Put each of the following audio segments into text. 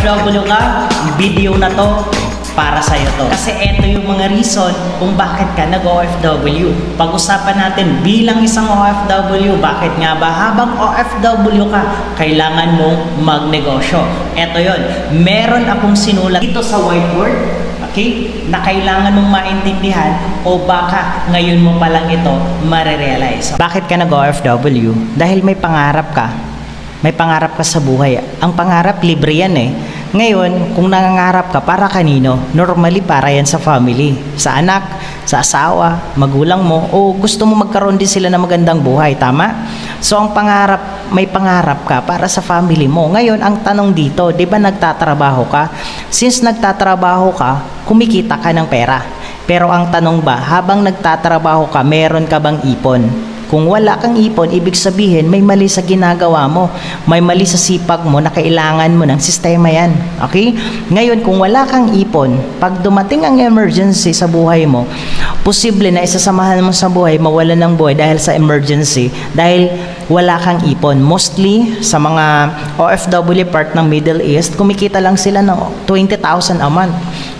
OFW ka, video na to para sa'yo to. Kasi eto yung mga reason kung bakit ka nag-OFW. Pag-usapan natin bilang isang OFW, bakit nga ba habang OFW ka, kailangan mong magnegosyo. Eto yon. Meron akong sinulat dito sa whiteboard, okay, na kailangan mong maintindihan o baka ngayon mo pa lang ito marirealize. Bakit ka nag-OFW? Dahil may pangarap ka. May pangarap ka sa buhay. Ang pangarap, libre yan eh. Ngayon, kung nangangarap ka, para kanino? Normally, para yan sa family. Sa anak, sa asawa, magulang mo, o gusto mo magkaroon din sila ng magandang buhay. Tama? So, ang pangarap, may pangarap ka para sa family mo. Ngayon, ang tanong dito, di ba nagtatrabaho ka? Since nagtatrabaho ka, kumikita ka ng pera. Pero ang tanong ba, habang nagtatrabaho ka, meron ka bang ipon? Kung wala kang ipon, ibig sabihin may mali sa ginagawa mo. May mali sa sipag mo na kailangan mo ng sistema yan. Okay? Ngayon, kung wala kang ipon, pag dumating ang emergency sa buhay mo, posible na isasamahan mo sa buhay, mawalan ng buhay dahil sa emergency, dahil wala kang ipon. Mostly, sa mga OFW part ng Middle East, kumikita lang sila ng 20,000 a month.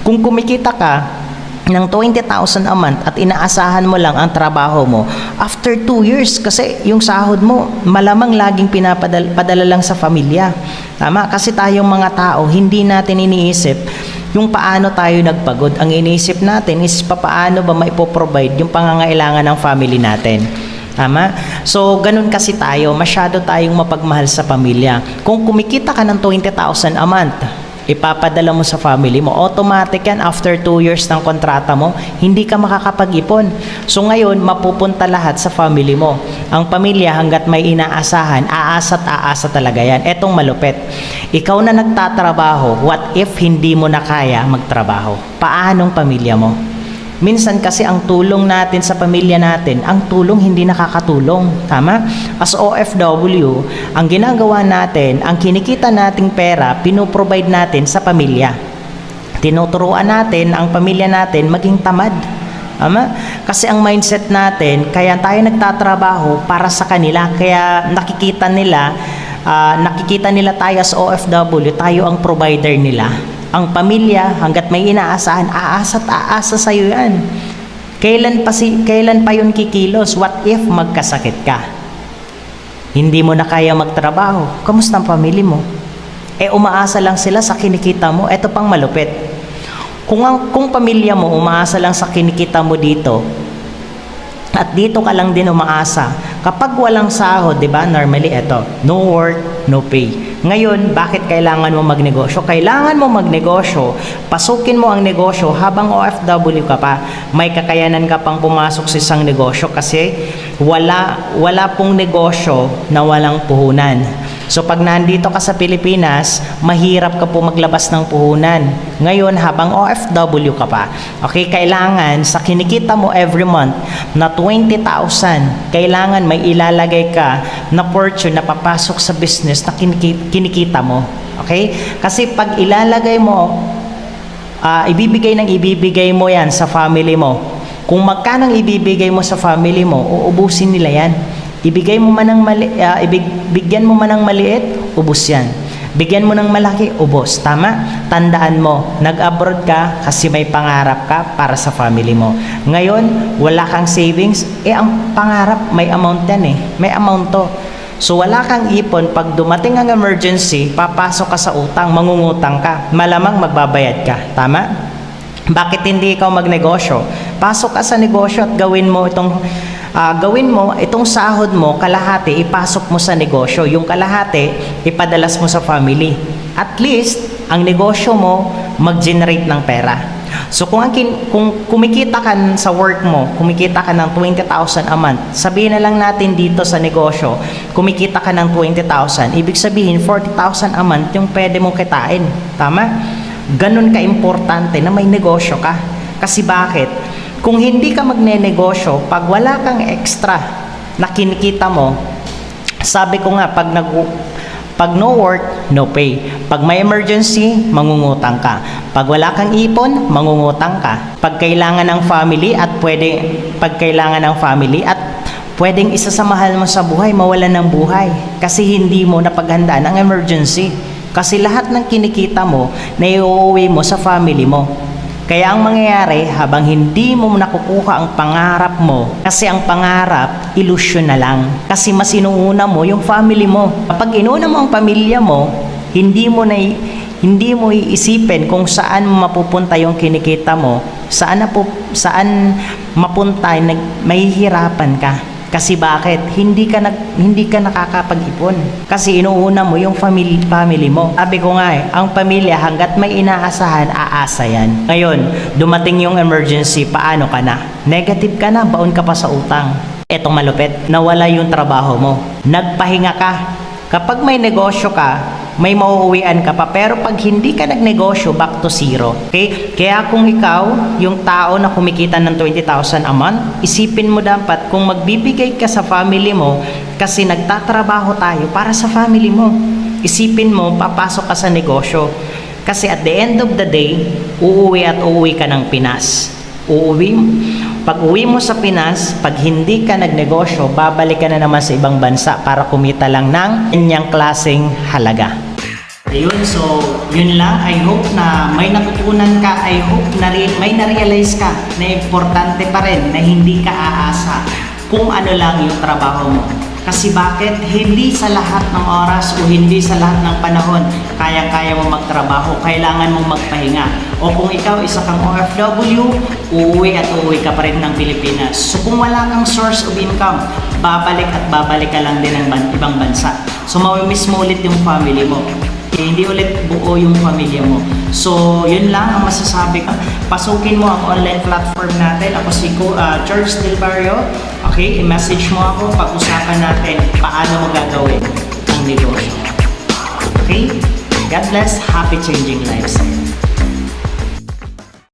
Kung kumikita ka ng 20,000 a month at inaasahan mo lang ang trabaho mo, after 2 years, kasi yung sahod mo malamang laging pinapadala lang sa pamilya. Tama? Kasi tayong mga tao, hindi natin iniisip yung paano tayo nagpagod. Ang iniisip natin is paano ba maipoprovide yung pangangailangan ng family natin. Tama? So, ganun kasi tayo. Masyado tayong mapagmahal sa pamilya. Kung kumikita ka ng 20,000 a month, ipapadala mo sa family mo, automatic yan, after 2 years ng kontrata mo, hindi ka makakapag-ipon. So ngayon, mapupunta lahat sa family mo. Ang pamilya, hanggat may inaasahan, aasa talaga yan. Etong malupit. Ikaw na nagtatrabaho, what if hindi mo na kaya magtrabaho? Paanong pamilya mo? Minsan kasi ang tulong natin sa pamilya natin, ang tulong hindi nakakatulong. Tama? As OFW, ang ginagawa natin, ang kinikita nating pera, pinoprovide natin sa pamilya. Tinuturuan natin ang pamilya natin maging tamad. Tama? Kasi ang mindset natin, kaya tayo nagtatrabaho para sa kanila, kaya nakikita nila tayo as OFW, tayo ang provider nila. Ang pamilya, hanggat may inaasahan, aasa sa'yo yan. Kailan pa yun kikilos? What if magkasakit ka? Hindi mo na kaya magtrabaho. Kamusta ang pamilya mo? Umaasa lang sila sa kinikita mo. Ito pang malupit. Kung pamilya mo umaasa lang sa kinikita mo dito, at dito ka lang din umaasa, kapag walang sahod, di ba? Normally, no work, no pay. Ngayon, bakit kailangan mo magnegosyo? Kailangan mo magnegosyo, pasukin mo ang negosyo habang OFW ka pa. May kakayanan ka pang pumasok sa isang negosyo kasi wala pong negosyo na walang puhunan. So pag nandito ka sa Pilipinas, mahirap ka po maglabas ng puhunan. Ngayon, habang OFW ka pa, okay, kailangan sa kinikita mo every month na 20,000, kailangan may ilalagay ka na portion na papasok sa business na kinikita mo. Okay? Kasi pag ilalagay mo, ibibigay mo yan sa family mo. Kung magkano ibibigay mo sa family mo, uubusin nila yan. Bigyan mo man ng maliit, ubos yan. Bigyan mo ng malaki, ubos. Tama? Tandaan mo, nag-abroad ka kasi may pangarap ka para sa family mo. Ngayon, wala kang savings, ang pangarap, may amount yan eh. May amount to. So, wala kang ipon, pag dumating ang emergency, papasok ka sa utang, mangungutang ka. Malamang magbabayad ka. Tama? Bakit hindi ikaw magnegosyo? Pasok ka sa negosyo at gawin mo itong sahod mo, kalahati, ipasok mo sa negosyo. Yung kalahati, ipadalas mo sa family. At least, ang negosyo mo, mag-generate ng pera. So, kung kumikita ka sa work mo, kumikita ka ng 20,000 a month, sabihin na lang natin dito sa negosyo, kumikita ka ng 20,000, ibig sabihin, 40,000 a month yung pwede mong kitain. Tama? Ganun ka-importante na may negosyo ka. Kasi bakit? Kung hindi ka magne-negosyo, pag wala kang extra na kinikita mo, sabi ko nga, pag no work, no pay. Pag may emergency, mangungutang ka. Pag wala kang ipon, mangungutang ka. Pag kailangan ng family at pwedeng isasamahan mo sa buhay, mawalan ng buhay. Kasi hindi mo napaghandaan ang emergency. Kasi lahat ng kinikita mo, naiuwi mo sa family mo. Kaya ang mangyayari, habang hindi mo nakukuha ang pangarap mo, kasi ang pangarap, ilusyon na lang. Kasi mas inuuna mo yung family mo. Kapag inuna mo ang pamilya mo, hindi mo iisipin kung saan mapupunta yung kinikita mo, saan mapunta, mahihirapan ka. Kasi bakit? Hindi ka nakakapag-ipon. Kasi inuuna mo yung family mo. Sabi ko nga ang pamilya hanggat may inaasahan, aasa yan. Ngayon, dumating yung emergency, paano ka na? Negative ka na, baon ka pa sa utang. Etong malupit, nawala yung trabaho mo. Nagpahinga ka. Kapag may negosyo ka, may mauuwian ka pa. Pero pag hindi ka nagnegosyo, back to zero. Okay? Kaya kung ikaw, yung tao na kumikita ng 20,000 a month, isipin mo dapat kung magbibigay ka sa family mo, kasi nagtatrabaho tayo para sa family mo. Isipin mo, papasok ka sa negosyo. Kasi at the end of the day, uuwi ka ng Pinas. Pag uwi mo sa Pinas, pag hindi ka nagnegosyo, babalik ka na naman sa ibang bansa para kumita lang ng kanyang klaseng halaga. Ayun, so yun lang. I hope na may natutunan ka. I hope na may na-realize ka na importante pa rin na hindi ka aasa kung ano lang yung trabaho mo. Kasi bakit? Hindi sa lahat ng oras o hindi sa lahat ng panahon kaya mo magtrabaho, kailangan mong magpahinga. O kung ikaw isa kang OFW, uuwi ka pa rin ng Pilipinas. So kung wala kang source of income, babalik ka lang din ng ibang bansa. So mamimiss mo ulit yung family mo. Hindi ulit buo yung pamilya mo. So, yun lang ang masasabi ko. Pasukin mo ang online platform natin. Ako si George Del Barrio. Okay, i-message mo ako. Pag-usapan natin paano mo gagawin ang negosyo. Okay? God bless. Happy changing lives.